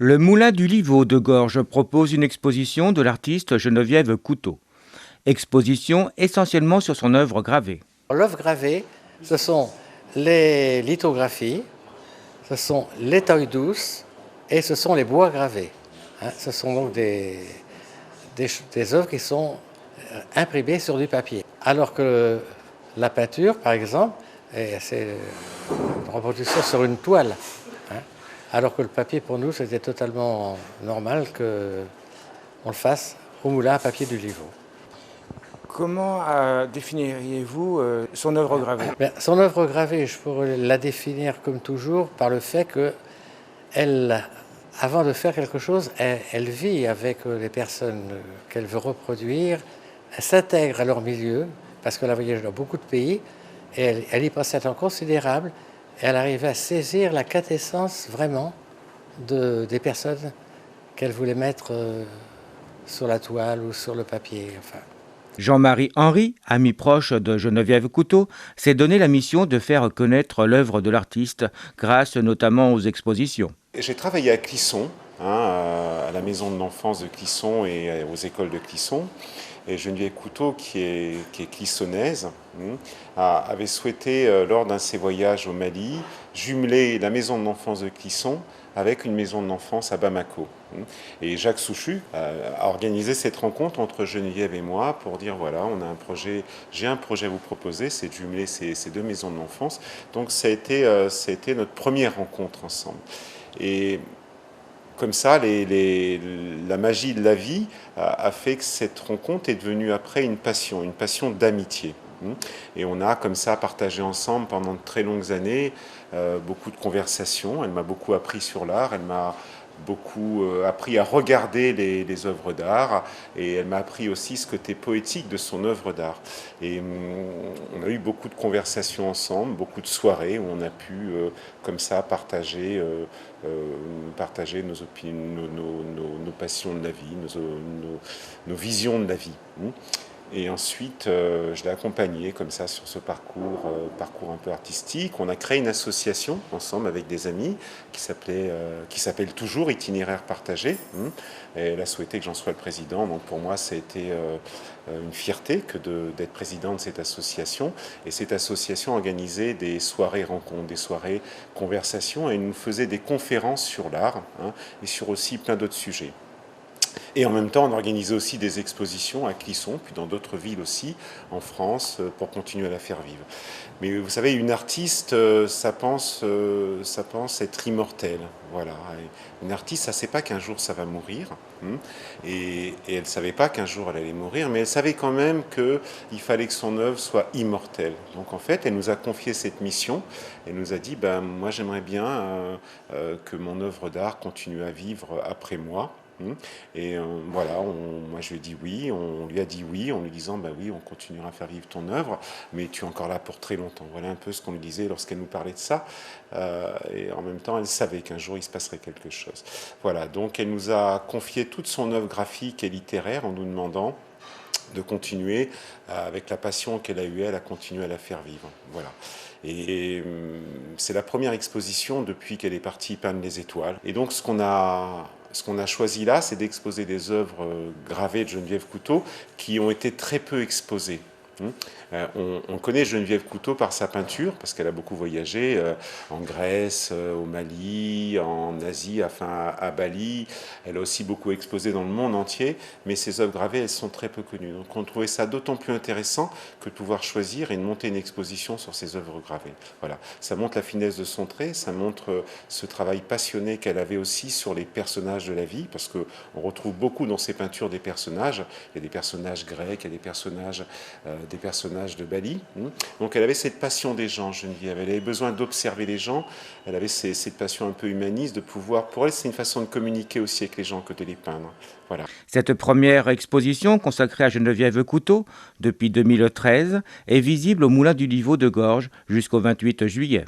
Le Moulin du Livau de Gorges propose une exposition de l'artiste Geneviève Couteau. Exposition essentiellement sur son œuvre gravée. L'œuvre gravée, ce sont les lithographies, ce sont les tailles douces et ce sont les bois gravés. Ce sont donc des œuvres qui sont imprimées sur du papier. Alors que la peinture, par exemple, c'est une reproduction sur une toile. Alors que le papier, pour nous, c'était totalement normal qu'on le fasse au moulin à papier du Livau. Comment définiriez-vous son œuvre gravée? Son œuvre gravée, je pourrais la définir comme toujours par le fait qu'elle, avant de faire quelque chose, elle vit avec les personnes qu'elle veut reproduire, elle s'intègre à leur milieu, parce qu'elle a voyagé dans beaucoup de pays, et elle y passe un temps considérable, et elle arrivait à saisir la quintessence vraiment des personnes qu'elle voulait mettre sur la toile ou sur le papier. Enfin. Jean-Marie Henry, ami proche de Geneviève Couteau, s'est donné la mission de faire connaître l'œuvre de l'artiste grâce notamment aux expositions. J'ai travaillé à Clisson, à la maison de l'enfance de Clisson et aux écoles de Clisson. Et Geneviève Couteau, qui est clissonnaise, avait souhaité, lors d'un de ses voyages au Mali, jumeler la maison de l'enfance de Clisson avec une maison de l'enfance à Bamako. Et Jacques Souchu a organisé cette rencontre entre Geneviève et moi pour dire voilà, on a un projet, j'ai un projet à vous proposer, c'est de jumeler ces deux maisons de l'enfance. Donc ça a été notre première rencontre ensemble. Et comme ça, la magie de la vie a fait que cette rencontre est devenue après une passion d'amitié. Et on a comme ça partagé ensemble pendant de très longues années beaucoup de conversations. Elle m'a beaucoup appris sur l'art, elle m'a beaucoup appris à regarder les œuvres d'art et elle m'a appris aussi ce côté poétique de son œuvre d'art. Et on a eu beaucoup de conversations ensemble, beaucoup de soirées où on a pu comme ça partager nos opinions, nos passions de la vie, nos visions de la vie. Et ensuite, je l'ai accompagné comme ça sur ce parcours un peu artistique. On a créé une association ensemble avec des amis qui s'appelle toujours Itinéraire partagé. Et elle a souhaité que j'en sois le président. Donc pour moi, ça a été une fierté d'être président de cette association. Et cette association organisait des soirées rencontres, des soirées conversations, et nous faisait des conférences sur l'art et sur aussi plein d'autres sujets. Et en même temps, on organisait aussi des expositions à Clisson, puis dans d'autres villes aussi, en France, pour continuer à la faire vivre. Mais vous savez, une artiste, ça pense être immortelle. Voilà. Et une artiste, ça ne sait pas qu'un jour ça va mourir. Et elle ne savait pas qu'un jour elle allait mourir, mais elle savait quand même qu'il fallait que son œuvre soit immortelle. Donc en fait, elle nous a confié cette mission. Elle nous a dit, moi j'aimerais bien que mon œuvre d'art continue à vivre après moi. Et voilà, moi je lui ai dit oui, on lui a dit oui en lui disant oui, on continuera à faire vivre ton œuvre, mais tu es encore là pour très longtemps. Voilà un peu ce qu'on lui disait lorsqu'elle nous parlait de ça. Et en même temps, elle savait qu'un jour il se passerait quelque chose. Voilà, donc elle nous a confié toute son œuvre graphique et littéraire en nous demandant de continuer avec la passion qu'elle a eue, elle a continué à la faire vivre. Voilà. Et c'est la première exposition depuis qu'elle est partie peindre les étoiles. Et donc ce qu'on a choisi là, c'est d'exposer des œuvres gravées de Geneviève Couteau qui ont été très peu exposées. On connaît Geneviève Couteau par sa peinture, parce qu'elle a beaucoup voyagé en Grèce, au Mali, en Asie, enfin à Bali. Elle a aussi beaucoup exposé dans le monde entier, mais ses œuvres gravées, elles sont très peu connues. Donc on trouvait ça d'autant plus intéressant que de pouvoir choisir et de monter une exposition sur ses œuvres gravées. Voilà. Ça montre la finesse de son trait, ça montre ce travail passionné qu'elle avait aussi sur les personnages de la vie, parce qu'on retrouve beaucoup dans ses peintures des personnages. Il y a des personnages grecs, il y a des personnages de Bali. Donc elle avait cette passion des gens, Geneviève. Elle avait besoin d'observer les gens. Elle avait cette passion un peu humaniste de pouvoir... Pour elle, c'est une façon de communiquer aussi avec les gens que de les peindre. Voilà. Cette première exposition consacrée à Geneviève Couteau, depuis 2013, est visible au Moulin du Livau de Gorges jusqu'au 28 juillet.